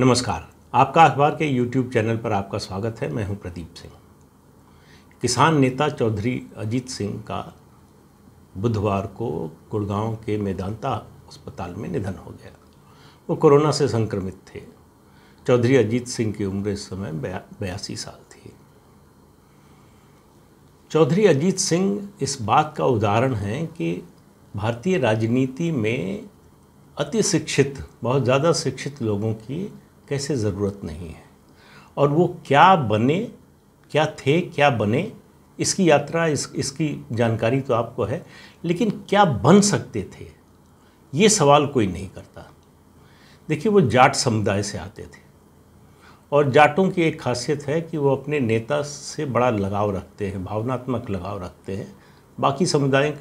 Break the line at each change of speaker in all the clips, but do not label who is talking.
नमस्कार। आपका अखबार के YouTube चैनल पर आपका स्वागत है। मैं हूं प्रदीप सिंह। किसान नेता चौधरी अजीत सिंह का बुधवार को गुड़गांव के मेदांता अस्पताल में निधन हो गया। वो कोरोना से संक्रमित थे। चौधरी अजीत सिंह की उम्र इस समय 82 साल थी। चौधरी अजीत सिंह इस बात का उदाहरण है कि भारतीय राजनीति में अति शिक्षित, बहुत ज़्यादा शिक्षित लोगों की कैसे ज़रूरत नहीं है, और वो क्या बने, क्या थे, क्या बने, इसकी यात्रा, इसकी जानकारी तो आपको है, लेकिन क्या बन सकते थे ये सवाल कोई नहीं करता। देखिए, वो जाट समुदाय से आते थे और जाटों की एक खासियत है कि वो अपने नेता से बड़ा लगाव रखते हैं, भावनात्मक लगाव रखते हैं। बाकी समुदायों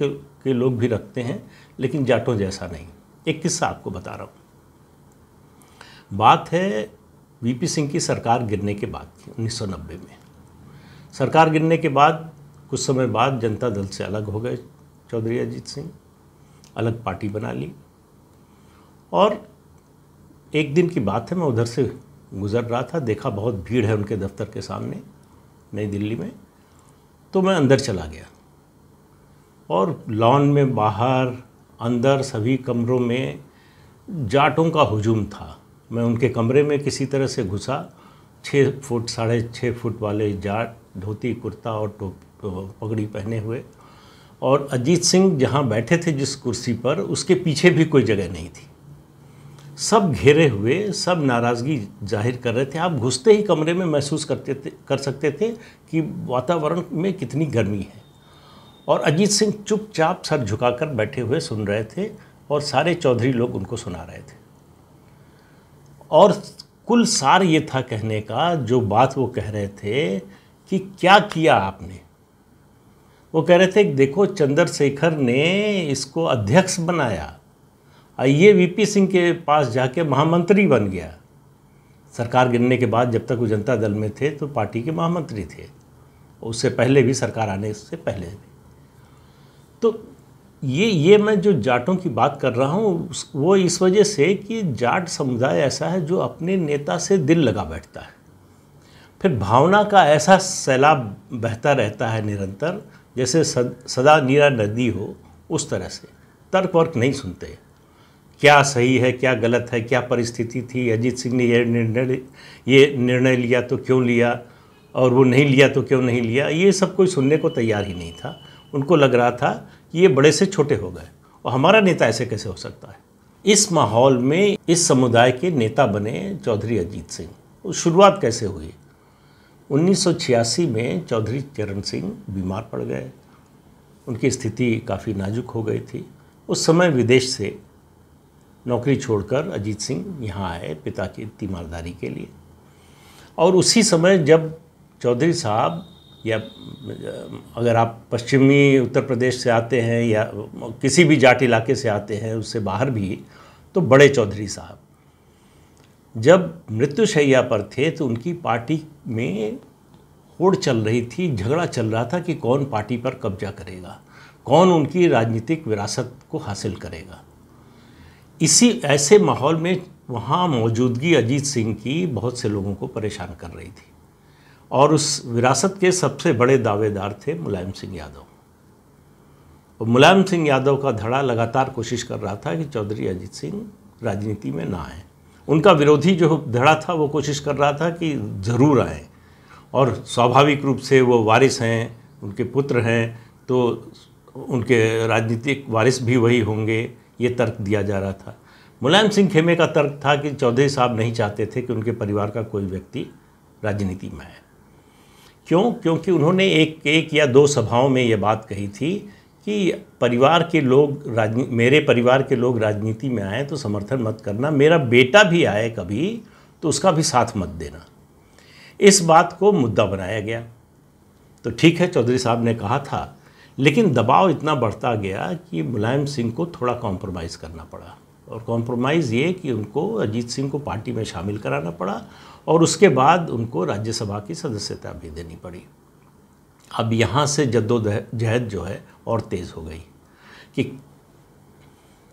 के लोग भी रखते हैं, लेकिन जाटों जैसा नहीं। एक किस्सा आपको बता रहा हूँ। बात है वीपी सिंह की सरकार गिरने के बाद की, 1990 में। सरकार गिरने के बाद कुछ समय बाद जनता दल से अलग हो गए चौधरी अजीत सिंह, अलग पार्टी बना ली। और एक दिन की बात है, मैं उधर से गुज़र रहा था, देखा बहुत भीड़ है उनके दफ्तर के सामने नई दिल्ली में, तो मैं अंदर चला गया और लॉन में, बाहर, अंदर सभी कमरों में जाटों का हुजूम था। मैं उनके कमरे में किसी तरह से घुसा। 6 फुट, 6.5 फुट वाले जाट, धोती कुर्ता और पगड़ी पहने हुए, और अजीत सिंह जहाँ बैठे थे जिस कुर्सी पर, उसके पीछे भी कोई जगह नहीं थी। सब घेरे हुए, सब नाराज़गी जाहिर कर रहे थे। आप घुसते ही कमरे में महसूस कर सकते थे कि वातावरण में कितनी गर्मी है। और अजीत सिंह चुपचाप सर झुकाकर बैठे हुए सुन रहे थे और सारे चौधरी लोग उनको सुना रहे थे। और कुल सार ये था कहने का, जो बात वो कह रहे थे कि क्या किया आपने। वो कह रहे थे कि देखो, चंद्रशेखर ने इसको अध्यक्ष बनाया, ये वीपी सिंह के पास जाके महामंत्री बन गया। सरकार गिरने के बाद जब तक वो जनता दल में थे तो पार्टी के महामंत्री थे, उससे पहले भी, सरकार आने से पहले भी। तो ये मैं जो जाटों की बात कर रहा हूँ वो इस वजह से कि जाट समुदाय ऐसा है जो अपने नेता से दिल लगा बैठता है। फिर भावना का ऐसा सैलाब बहता रहता है निरंतर, जैसे सदा नीरा नदी हो, उस तरह से। तर्क वर्क नहीं सुनते, क्या सही है, क्या गलत है, क्या परिस्थिति थी, अजीत सिंह ने ये निर्णय लिया तो क्यों लिया, और वो नहीं लिया तो क्यों नहीं लिया, ये सब कोई सुनने को तैयार ही नहीं था। उनको लग रहा था कि ये बड़े से छोटे हो गए और हमारा नेता ऐसे कैसे हो सकता है। इस माहौल में इस समुदाय के नेता बने चौधरी अजीत सिंह। शुरुआत कैसे हुई? 1986 में चौधरी चरण सिंह बीमार पड़ गए। उनकी स्थिति काफ़ी नाजुक हो गई थी। उस समय विदेश से नौकरी छोड़कर अजीत सिंह यहाँ आए पिता की तीमारदारी के लिए। और उसी समय जब चौधरी साहब, या अगर आप पश्चिमी उत्तर प्रदेश से आते हैं या किसी भी जाट इलाके से आते हैं, उससे बाहर भी, तो बड़े चौधरी साहब जब मृत्युशैया पर थे तो उनकी पार्टी में होड़ चल रही थी, झगड़ा चल रहा था कि कौन पार्टी पर कब्जा करेगा, कौन उनकी राजनीतिक विरासत को हासिल करेगा। इसी ऐसे माहौल में वहाँ मौजूदगी अजीत सिंह की बहुत से लोगों को परेशान कर रही थी। और उस विरासत के सबसे बड़े दावेदार थे मुलायम सिंह यादव। और मुलायम सिंह यादव का धड़ा लगातार कोशिश कर रहा था कि चौधरी अजीत सिंह राजनीति में ना आए। उनका विरोधी जो धड़ा था वो कोशिश कर रहा था कि ज़रूर आए, और स्वाभाविक रूप से वो वारिस हैं, उनके पुत्र हैं, तो उनके राजनीतिक वारिस भी वही होंगे, ये तर्क दिया जा रहा था। मुलायम सिंह खेमे का तर्क था कि चौधरी साहब नहीं चाहते थे कि उनके परिवार का कोई व्यक्ति राजनीति में आए। क्यों? क्योंकि उन्होंने एक या 2 सभाओं में ये बात कही थी कि परिवार के लोग, मेरे परिवार के लोग राजनीति में आए तो समर्थन मत करना, मेरा बेटा भी आए कभी तो उसका भी साथ मत देना। इस बात को मुद्दा बनाया गया। तो ठीक है, चौधरी साहब ने कहा था, लेकिन दबाव इतना बढ़ता गया कि मुलायम सिंह को थोड़ा कॉम्प्रोमाइज़ करना पड़ा। और कॉम्प्रोमाइज़ ये कि उनको अजीत सिंह को पार्टी में शामिल कराना पड़ा, और उसके बाद उनको राज्यसभा की सदस्यता भी देनी पड़ी। अब यहाँ से जद्दोजहद जो है और तेज़ हो गई कि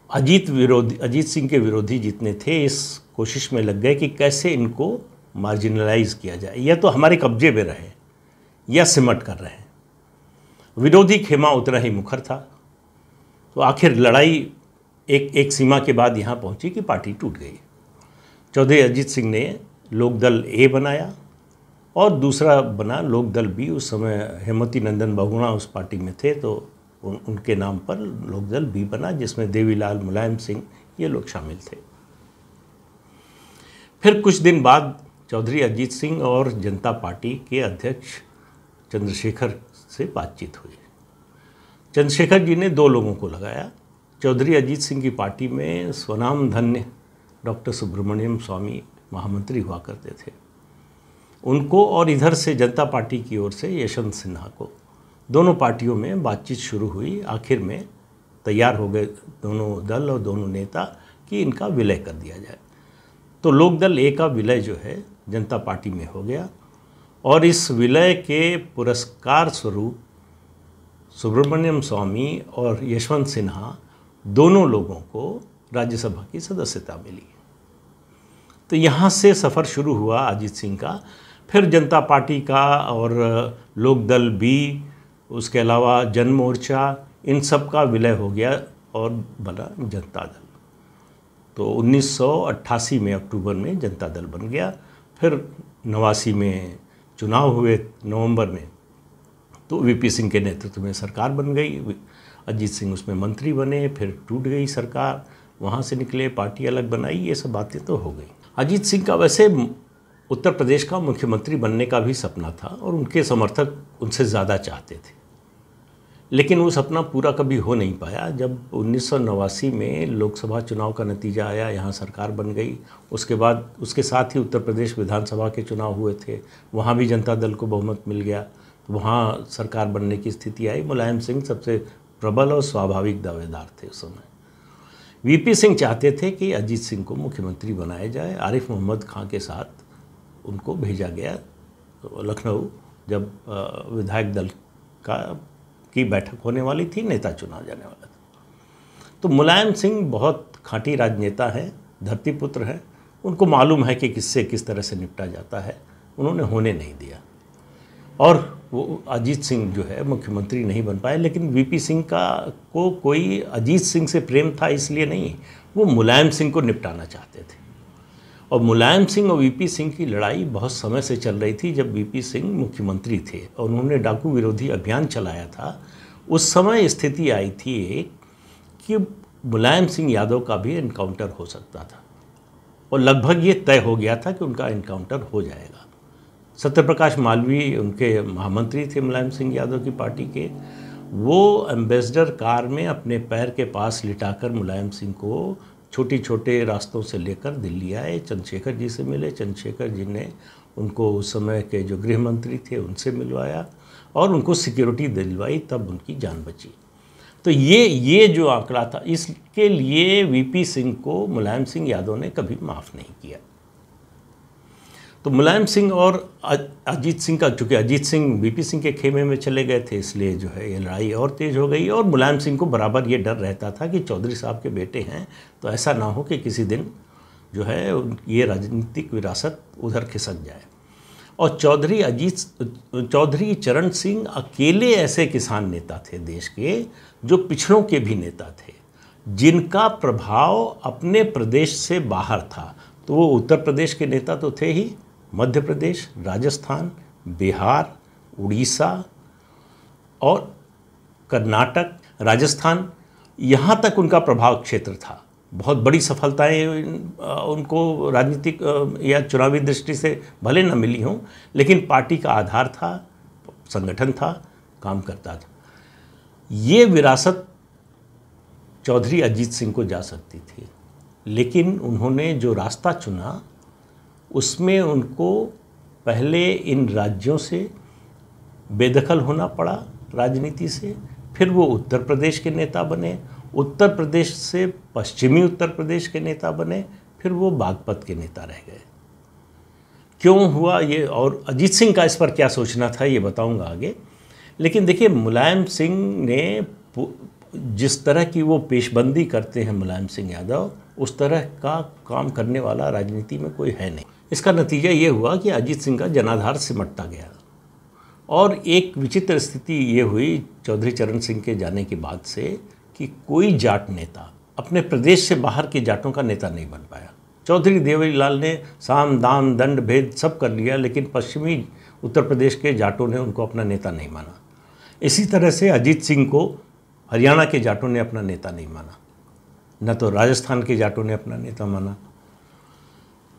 अजीत सिंह के विरोधी जितने थे इस कोशिश में लग गए कि कैसे इनको मार्जिनलाइज किया जाए, या तो हमारे कब्जे में रहे या सिमट कर रहे हैं। विरोधी खेमा उतना ही मुखर था। तो आखिर लड़ाई एक सीमा के बाद यहाँ पहुँची कि पार्टी टूट गई। चौधरी अजीत सिंह ने लोकदल ए बनाया और दूसरा बना लोकदल बी। उस समय हेमवती नंदन बहुगुणा उस पार्टी में थे, तो उनके नाम पर लोकदल बी बना, जिसमें देवीलाल, मुलायम सिंह ये लोग शामिल थे। फिर कुछ दिन बाद चौधरी अजीत सिंह और जनता पार्टी के अध्यक्ष चंद्रशेखर से बातचीत हुई। चंद्रशेखर जी ने 2 लोगों को लगाया। चौधरी अजीत सिंह की पार्टी में स्वनाम धन्य डॉक्टर सुब्रमण्यम स्वामी महामंत्री हुआ करते थे, उनको, और इधर से जनता पार्टी की ओर से यशवंत सिन्हा को। दोनों पार्टियों में बातचीत शुरू हुई। आखिर में तैयार हो गए दोनों दल और दोनों नेता कि इनका विलय कर दिया जाए। तो लोकदल ए का विलय जो है जनता पार्टी में हो गया, और इस विलय के पुरस्कार स्वरूप सुब्रमण्यम स्वामी और यशवंत सिन्हा दोनों लोगों को राज्यसभा की सदस्यता मिली। तो यहाँ से सफ़र शुरू हुआ अजीत सिंह का। फिर जनता पार्टी का और लोकदल बी, उसके अलावा जन मोर्चा, इन सब का विलय हो गया और बना जनता दल। तो 1988 में अक्टूबर में जनता दल बन गया। फिर 89 में चुनाव हुए नवंबर में, तो वीपी सिंह के नेतृत्व में सरकार बन गई। अजीत सिंह उसमें मंत्री बने। फिर टूट गई सरकार, वहाँ से निकले, पार्टी अलग बनाई, ये सब बातें तो हो गई। अजीत सिंह का वैसे उत्तर प्रदेश का मुख्यमंत्री बनने का भी सपना था और उनके समर्थक उनसे ज़्यादा चाहते थे, लेकिन वो सपना पूरा कभी हो नहीं पाया। जब 1989 में लोकसभा चुनाव का नतीजा आया, यहाँ सरकार बन गई, उसके बाद उसके साथ ही उत्तर प्रदेश विधानसभा के चुनाव हुए थे, वहाँ भी जनता दल को बहुमत मिल गया, तो वहाँ सरकार बनने की स्थिति आई। मुलायम सिंह सबसे प्रबल और स्वाभाविक दावेदार थे उस समय। वीपी सिंह चाहते थे कि अजीत सिंह को मुख्यमंत्री बनाया जाए। आरिफ मोहम्मद खां के साथ उनको भेजा गया लखनऊ, जब विधायक दल की बैठक होने वाली थी, नेता चुना जाने वाला था। तो मुलायम सिंह बहुत खाँटी राजनेता हैं, धरतीपुत्र हैं, उनको मालूम है कि किससे किस तरह से निपटा जाता है। उन्होंने होने नहीं दिया और वो अजीत सिंह जो है मुख्यमंत्री नहीं बन पाए। लेकिन वीपी सिंह को कोई अजीत सिंह से प्रेम था इसलिए नहीं, वो मुलायम सिंह को निपटाना चाहते थे। और मुलायम सिंह और वीपी सिंह की लड़ाई बहुत समय से चल रही थी। जब वीपी सिंह मुख्यमंत्री थे और उन्होंने डाकू विरोधी अभियान चलाया था, उस समय स्थिति आई थी कि मुलायम सिंह यादव का भी इनकाउंटर हो सकता था, और लगभग ये तय हो गया था कि उनका इनकाउंटर हो जाएगा। सत्यप्रकाश मालवीय उनके महामंत्री थे मुलायम सिंह यादव की पार्टी के। वो एम्बेसडर कार में अपने पैर के पास लिटाकर मुलायम सिंह को छोटे छोटे रास्तों से लेकर दिल्ली आए, चंद्रशेखर जी से मिले। चंद्रशेखर जी ने उनको उस समय के जो गृह मंत्री थे उनसे मिलवाया और उनको सिक्योरिटी दिलवाई, तब उनकी जान बची। तो ये जो आंकड़ा था, इसके लिए वीपी सिंह को मुलायम सिंह यादव ने कभी माफ़ नहीं किया। तो मुलायम सिंह और अजीत सिंह का, चूँकि अजीत सिंह वीपी सिंह के खेमे में चले गए थे, इसलिए जो है ये लड़ाई और तेज़ हो गई। और मुलायम सिंह को बराबर ये डर रहता था कि चौधरी साहब के बेटे हैं, तो ऐसा ना हो कि किसी दिन जो है ये राजनीतिक विरासत उधर खिसक जाए। और चौधरी चरण सिंह अकेले ऐसे किसान नेता थे देश के, जो पिछड़ों के भी नेता थे, जिनका प्रभाव अपने प्रदेश से बाहर था। तो वो उत्तर प्रदेश के नेता तो थे ही, मध्य प्रदेश, राजस्थान, बिहार, उड़ीसा और कर्नाटक, राजस्थान, यहाँ तक उनका प्रभाव क्षेत्र था। बहुत बड़ी सफलताएं उनको राजनीतिक या चुनावी दृष्टि से भले न मिली हों, लेकिन पार्टी का आधार था, संगठन था, काम करता था। ये विरासत चौधरी अजीत सिंह को जा सकती थी, लेकिन उन्होंने जो रास्ता चुना उसमें उनको पहले इन राज्यों से बेदखल होना पड़ा राजनीति से। फिर वो उत्तर प्रदेश के नेता बने, उत्तर प्रदेश से पश्चिमी उत्तर प्रदेश के नेता बने, फिर वो बागपत के नेता रह गए। क्यों हुआ ये, और अजीत सिंह का इस पर क्या सोचना था, ये बताऊंगा आगे। लेकिन देखिए, मुलायम सिंह ने जिस तरह की वो पेशबंदी करते हैं मुलायम सिंह यादव, उस तरह का काम करने वाला राजनीति में कोई है नहीं। इसका नतीजा ये हुआ कि अजीत सिंह का जनाधार सिमटता गया और एक विचित्र स्थिति ये हुई चौधरी चरण सिंह के जाने के बाद से कि कोई जाट नेता अपने प्रदेश से बाहर के जाटों का नेता नहीं बन पाया। चौधरी देवीलाल ने साम दाम दंड भेद सब कर लिया, लेकिन पश्चिमी उत्तर प्रदेश के जाटों ने उनको अपना नेता नहीं माना। इसी तरह से अजीत सिंह को हरियाणा के जाटों ने अपना नेता नहीं माना, न तो राजस्थान के जाटों ने अपना नेता माना।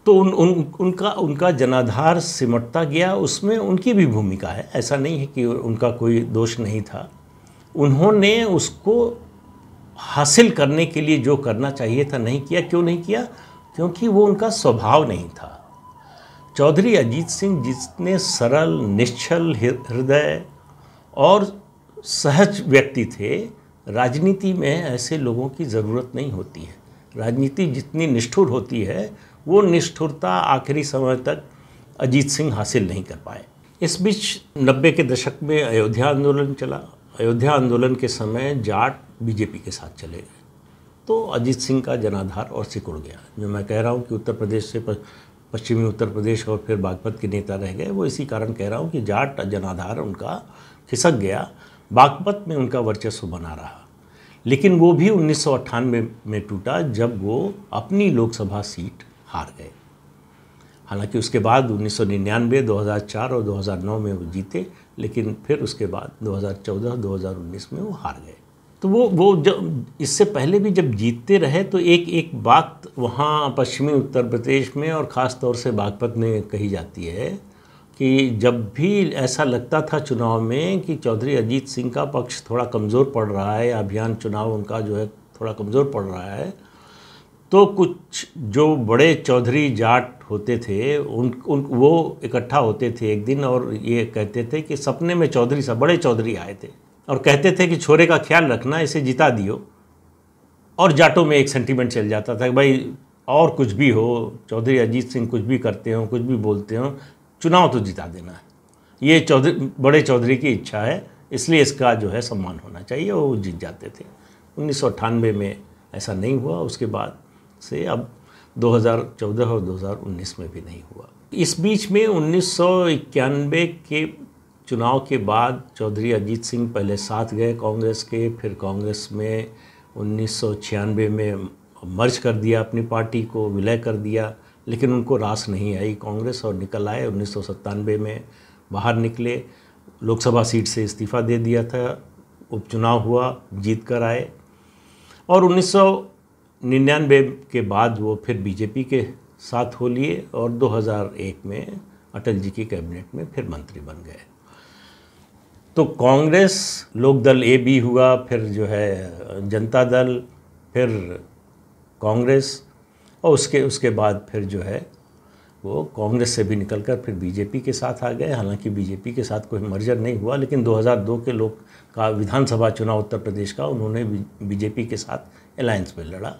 तो उनका जनाधार सिमटता गया। उसमें उनकी भी भूमिका है, ऐसा नहीं है कि उनका कोई दोष नहीं था। उन्होंने उसको हासिल करने के लिए जो करना चाहिए था नहीं किया। क्यों नहीं किया? क्योंकि वो उनका स्वभाव नहीं था। चौधरी अजीत सिंह जितने सरल, निश्चल हृदय और सहज व्यक्ति थे, राजनीति में ऐसे लोगों की ज़रूरत नहीं होती है। राजनीति जितनी निष्ठुर होती है, वो निष्ठुरता आखिरी समय तक अजीत सिंह हासिल नहीं कर पाए। इस बीच 90 के दशक में अयोध्या आंदोलन चला। अयोध्या आंदोलन के समय जाट बीजेपी के साथ चले गए, तो अजीत सिंह का जनाधार और सिकुड़ गया। जो मैं कह रहा हूँ कि उत्तर प्रदेश से पश्चिमी उत्तर प्रदेश और फिर बागपत के नेता रह गए, वो इसी कारण कह रहा हूँ कि जाट जनाधार उनका खिसक गया। बागपत में उनका वर्चस्व बना रहा, लेकिन वो भी 1998 में टूटा जब वो अपनी लोकसभा सीट हार गए। हालांकि उसके बाद 1999, 2004 और 2009 में वो जीते, लेकिन फिर उसके बाद 2014, 2019 में वो हार गए। तो वो जब इससे पहले भी जब जीतते रहे तो एक बात वहाँ पश्चिमी उत्तर प्रदेश में और ख़ास तौर से बागपत में कही जाती है कि जब भी ऐसा लगता था चुनाव में कि चौधरी अजीत सिंह का पक्ष थोड़ा कमज़ोर पड़ रहा है, अभियान चुनाव उनका जो है थोड़ा कमज़ोर पड़ रहा है, तो कुछ जो बड़े चौधरी जाट होते थे वो इकट्ठा होते थे एक दिन और ये कहते थे कि सपने में चौधरी साहब, बड़े चौधरी आए थे और कहते थे कि छोरे का ख्याल रखना, इसे जिता दियो। और जाटों में एक सेंटीमेंट चल जाता था कि भाई और कुछ भी हो, चौधरी अजीत सिंह कुछ भी करते हो, कुछ भी बोलते हो, चुनाव तो जिता देना है। ये बड़े चौधरी की इच्छा है, इसलिए इसका जो है सम्मान होना चाहिए। वो जीत जाते थे। 1998 में ऐसा नहीं हुआ, उसके बाद से अब 2014 और 2019 में भी नहीं हुआ। इस बीच में 1991 के चुनाव के बाद चौधरी अजीत सिंह पहले साथ गए कांग्रेस के, फिर कांग्रेस में 1996 में मर्ज कर दिया, अपनी पार्टी को विलय कर दिया, लेकिन उनको रास नहीं आई कांग्रेस और निकल आए। 1997 में बाहर निकले, लोकसभा सीट से इस्तीफ़ा दे दिया था, उपचुनाव हुआ, जीत कर आए और 1999 के बाद वो फिर बीजेपी के साथ हो लिए और 2001 में अटल जी की कैबिनेट में फिर मंत्री बन गए। तो कांग्रेस, लोकदल ए बी हुआ, फिर जो है जनता दल, फिर कांग्रेस और उसके बाद फिर जो है वो कांग्रेस से भी निकलकर फिर बीजेपी के साथ आ गए। हालांकि बीजेपी के साथ कोई मर्जर नहीं हुआ, लेकिन 2002 के लोग का विधानसभा चुनाव उत्तर प्रदेश का उन्होंने बीजेपी के साथ अलायंस में लड़ा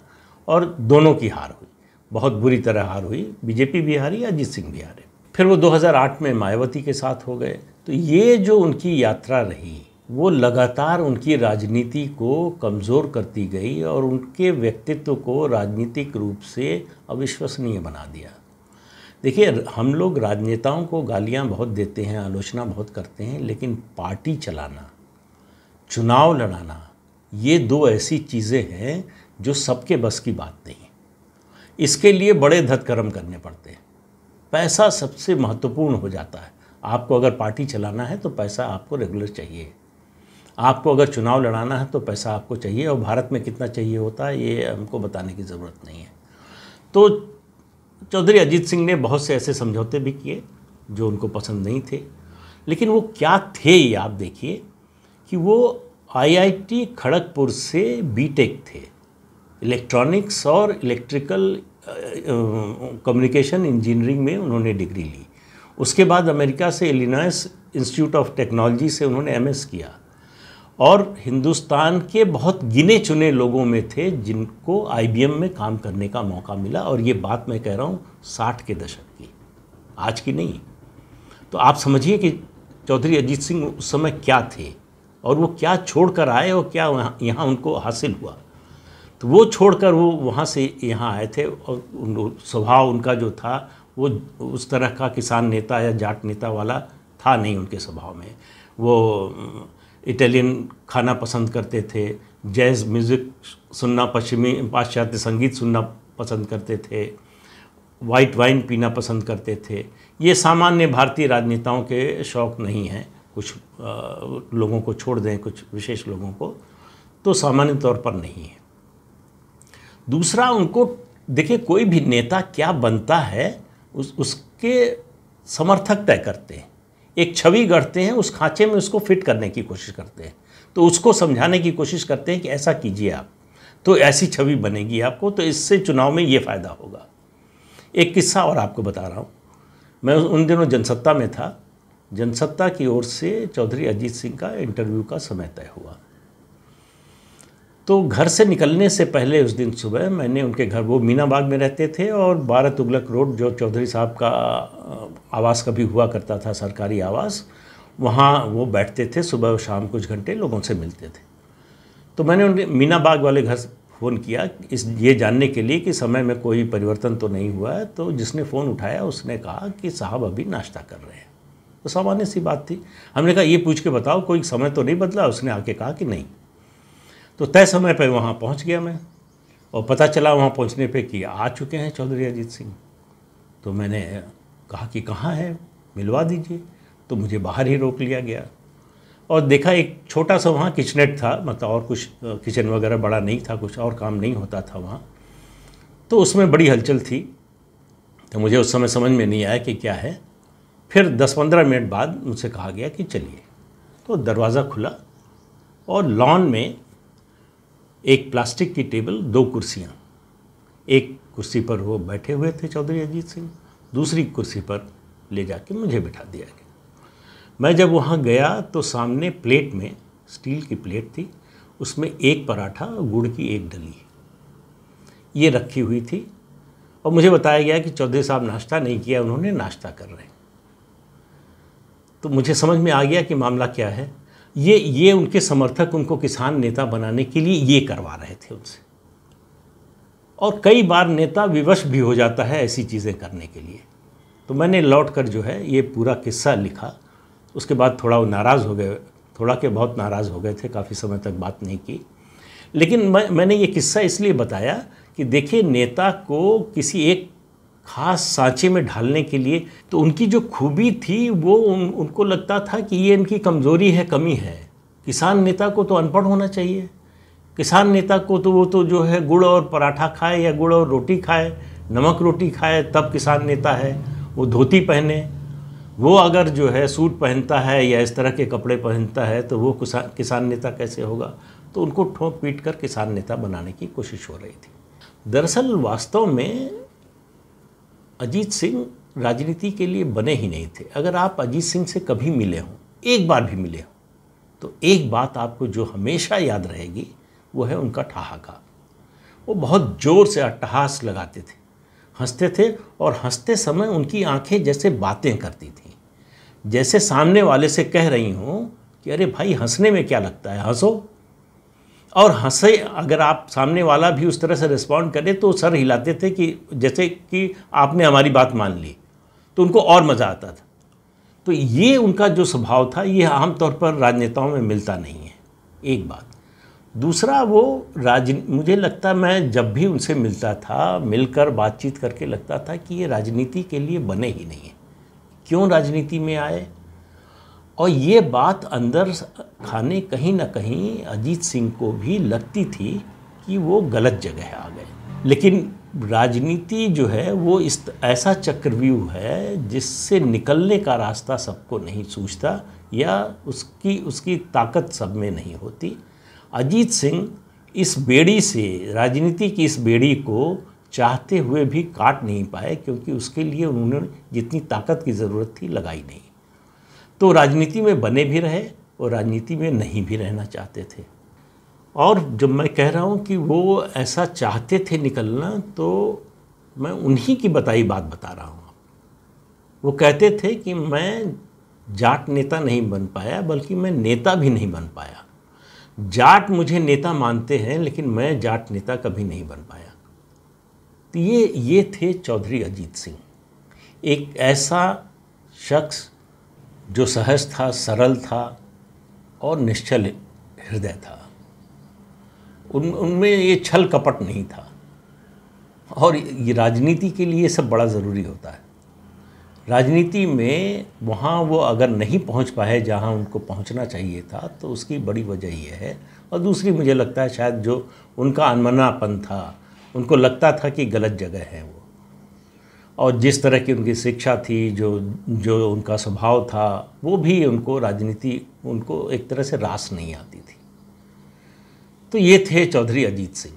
और दोनों की हार हुई, बहुत बुरी तरह हार हुई। बीजेपी भी हारी, अजीत सिंह भी हारे। फिर वो 2008 में मायावती के साथ हो गए। तो ये जो उनकी यात्रा रही वो लगातार उनकी राजनीति को कमज़ोर करती गई और उनके व्यक्तित्व को राजनीतिक रूप से अविश्वसनीय बना दिया। देखिए, हम लोग राजनेताओं को गालियां बहुत देते हैं, आलोचना बहुत करते हैं, लेकिन पार्टी चलाना, चुनाव लड़ाना, ये दो ऐसी चीज़ें हैं जो सबके बस की बात नहीं है। इसके लिए बड़े धत्कर्म करने पड़ते हैं। पैसा सबसे महत्वपूर्ण हो जाता है। आपको अगर पार्टी चलाना है तो पैसा आपको रेगुलर चाहिए, आपको अगर चुनाव लड़ाना है तो पैसा आपको चाहिए, और भारत में कितना चाहिए होता है ये हमको बताने की ज़रूरत नहीं है। तो चौधरी अजीत सिंह ने बहुत से ऐसे समझौते भी किए जो उनको पसंद नहीं थे, लेकिन वो क्या थे ये आप देखिए कि वो IIT खड़गपुर से बीटेक थे, इलेक्ट्रॉनिक्स और इलेक्ट्रिकल कम्युनिकेशन इंजीनियरिंग में उन्होंने डिग्री ली। उसके बाद अमेरिका से इलिनॉयस इंस्टीट्यूट ऑफ टेक्नोलॉजी से उन्होंने MS किया और हिंदुस्तान के बहुत गिने चुने लोगों में थे जिनको IBM में काम करने का मौका मिला। और ये बात मैं कह रहा हूँ 60 के दशक की, आज की नहीं। तो आप समझिए कि चौधरी अजीत सिंह उस समय क्या थे। और वो क्या छोड़ कर आए और क्या यहाँ उनको हासिल हुआ। तो वो छोड़कर वो वहाँ से यहाँ आए थे और स्वभाव उनका जो था वो उस तरह का किसान नेता या जाट नेता वाला था नहीं उनके स्वभाव में। वो इटालियन खाना पसंद करते थे, जैज़ म्यूज़िक सुनना, पश्चिमी पाश्चात्य संगीत सुनना पसंद करते थे, वाइट वाइन पीना पसंद करते थे। ये सामान्य भारतीय राजनेताओं के शौक़ नहीं हैं। कुछ लोगों को छोड़ दें, कुछ विशेष लोगों को, तो सामान्य तौर पर नहीं है। दूसरा, उनको देखिए, कोई भी नेता क्या बनता है उसके समर्थक तय करते हैं, एक छवि गढ़ते हैं, उस खांचे में उसको फिट करने की कोशिश करते हैं, तो उसको समझाने की कोशिश करते हैं कि ऐसा कीजिए आप, तो ऐसी छवि बनेगी आपको, तो इससे चुनाव में ये फ़ायदा होगा। एक किस्सा और आपको बता रहा हूँ। मैं उन दिनों जनसत्ता में था। जनसत्ता की ओर से चौधरी अजीत सिंह का इंटरव्यू का समय तय हुआ। तो घर से निकलने से पहले उस दिन सुबह मैंने उनके घर, वो मीना बाग में रहते थे और 12 तुगलक रोड, जो चौधरी साहब का आवास कभी हुआ करता था, सरकारी आवास, वहाँ वो बैठते थे। सुबह और शाम कुछ घंटे लोगों से मिलते थे। तो मैंने उनके मीना बाग वाले घर फ़ोन किया ये जानने के लिए कि समय में कोई परिवर्तन तो नहीं हुआ है। तो जिसने फ़ोन उठाया उसने कहा कि साहब अभी नाश्ता कर रहे हैं। तो सामान्य सी बात थी। हमने कहा ये पूछ के बताओ कोई समय तो नहीं बदला। उसने आके कहा कि नहीं। तो तय समय पर वहाँ पहुँच गया मैं, और पता चला वहाँ पहुँचने पे कि आ चुके हैं चौधरी अजीत सिंह। तो मैंने कहा कि कहाँ है, मिलवा दीजिए। तो मुझे बाहर ही रोक लिया गया और देखा एक छोटा सा वहाँ किचनेट था, मतलब और कुछ किचन वगैरह बड़ा नहीं था, कुछ और काम नहीं होता था वहाँ। तो उसमें बड़ी हलचल थी। तो मुझे उस समय समझ में नहीं आया कि क्या है। फिर 10-15 मिनट बाद मुझसे कहा गया कि चलिए। तो दरवाज़ा खुला और लॉन में एक प्लास्टिक की टेबल, 2 कुर्सियाँ, एक कुर्सी पर वो बैठे हुए थे चौधरी अजीत सिंह, दूसरी कुर्सी पर ले जाके मुझे बिठा दिया गया। मैं जब वहाँ गया तो सामने प्लेट में, स्टील की प्लेट थी, उसमें एक पराठा और गुड़ की एक डली ये रखी हुई थी और मुझे बताया गया कि चौधरी साहब नाश्ता नहीं किया, उन्होंने नाश्ता कर रहे हैं। तो मुझे समझ में आ गया कि मामला क्या है। ये उनके समर्थक उनको किसान नेता बनाने के लिए ये करवा रहे थे उनसे। और कई बार नेता विवश भी हो जाता है ऐसी चीज़ें करने के लिए। तो मैंने लौट कर जो है ये पूरा किस्सा लिखा। उसके बाद थोड़ा वो नाराज़ हो गए, थोड़ा के बहुत नाराज़ हो गए थे, काफ़ी समय तक बात नहीं की। लेकिन मैंने ये किस्सा इसलिए बताया कि देखिए, नेता को किसी एक ख़ास सांचे में ढालने के लिए, तो उनकी जो खूबी थी वो उनको लगता था कि ये इनकी कमज़ोरी है, कमी है। किसान नेता को तो अनपढ़ होना चाहिए। किसान नेता को तो वो तो जो है गुड़ और पराठा खाए या गुड़ और रोटी खाए, नमक रोटी खाए, तब किसान नेता है। वो धोती पहने, वो अगर जो है सूट पहनता है या इस तरह के कपड़े पहनता है तो वो किसान नेता कैसे होगा। तो उनको ठोक पीट कर किसान नेता बनाने की कोशिश हो रही थी। दरअसल वास्तव में अजीत सिंह राजनीति के लिए बने ही नहीं थे। अगर आप अजीत सिंह से कभी मिले हों, एक बार भी मिले हों, तो एक बात आपको जो हमेशा याद रहेगी वो है उनका ठहाका। वो बहुत ज़ोर से अट्टहास लगाते थे, हंसते थे, और हंसते समय उनकी आंखें जैसे बातें करती थीं, जैसे सामने वाले से कह रही हों कि अरे भाई हंसने में क्या लगता है, हंसो। और हंसे, अगर आप सामने वाला भी उस तरह से रिस्पॉन्ड करे तो सर हिलाते थे कि जैसे कि आपने हमारी बात मान ली, तो उनको और मज़ा आता था। तो ये उनका जो स्वभाव था ये आमतौर पर राजनेताओं में मिलता नहीं है, एक बात। दूसरा, वो मुझे लगता, मैं जब भी उनसे मिलता था, मिलकर बातचीत करके लगता था कि ये राजनीति के लिए बने ही नहीं हैं। क्यों राजनीति में आए? और ये बात अंदर खाने कहीं ना कहीं अजीत सिंह को भी लगती थी कि वो गलत जगह आ गए। लेकिन राजनीति जो है वो ऐसा चक्रव्यूह है जिससे निकलने का रास्ता सबको नहीं सूझता, या उसकी ताकत सब में नहीं होती। अजीत सिंह इस बेड़ी से, राजनीति की इस बेड़ी को चाहते हुए भी काट नहीं पाए, क्योंकि उसके लिए उन्होंने जितनी ताकत की ज़रूरत थी लगाई नहीं। तो राजनीति में बने भी रहे और राजनीति में नहीं भी रहना चाहते थे। और जब मैं कह रहा हूँ कि वो ऐसा चाहते थे निकलना, तो मैं उन्हीं की बताई बात बता रहा हूँ। वो कहते थे कि मैं जाट नेता नहीं बन पाया, बल्कि मैं नेता भी नहीं बन पाया। जाट मुझे नेता मानते हैं, लेकिन मैं जाट नेता कभी नहीं बन पाया। तो ये थे चौधरी अजीत सिंह, एक ऐसा शख्स जो सहज था, सरल था और निश्चल हृदय था। उनमें ये छल कपट नहीं था। और ये राजनीति के लिए सब बड़ा ज़रूरी होता है। राजनीति में वहाँ वो अगर नहीं पहुँच पाए जहाँ उनको पहुँचना चाहिए था, तो उसकी बड़ी वजह ये है। और दूसरी मुझे लगता है शायद जो उनका अनमनापन था, उनको लगता था कि गलत जगह है वो, और जिस तरह की उनकी शिक्षा थी, जो उनका स्वभाव था, वो भी उनको राजनीति उनको एक तरह से रास नहीं आती थी। तो ये थे चौधरी अजीत सिंह।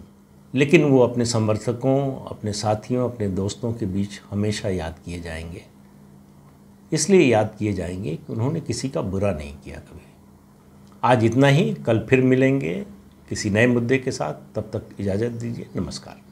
लेकिन वो अपने समर्थकों, अपने साथियों, अपने दोस्तों के बीच हमेशा याद किए जाएंगे। इसलिए याद किए जाएंगे कि उन्होंने किसी का बुरा नहीं किया कभी। आज इतना ही, कल फिर मिलेंगे किसी नए मुद्दे के साथ। तब तक इजाज़त दीजिए, नमस्कार।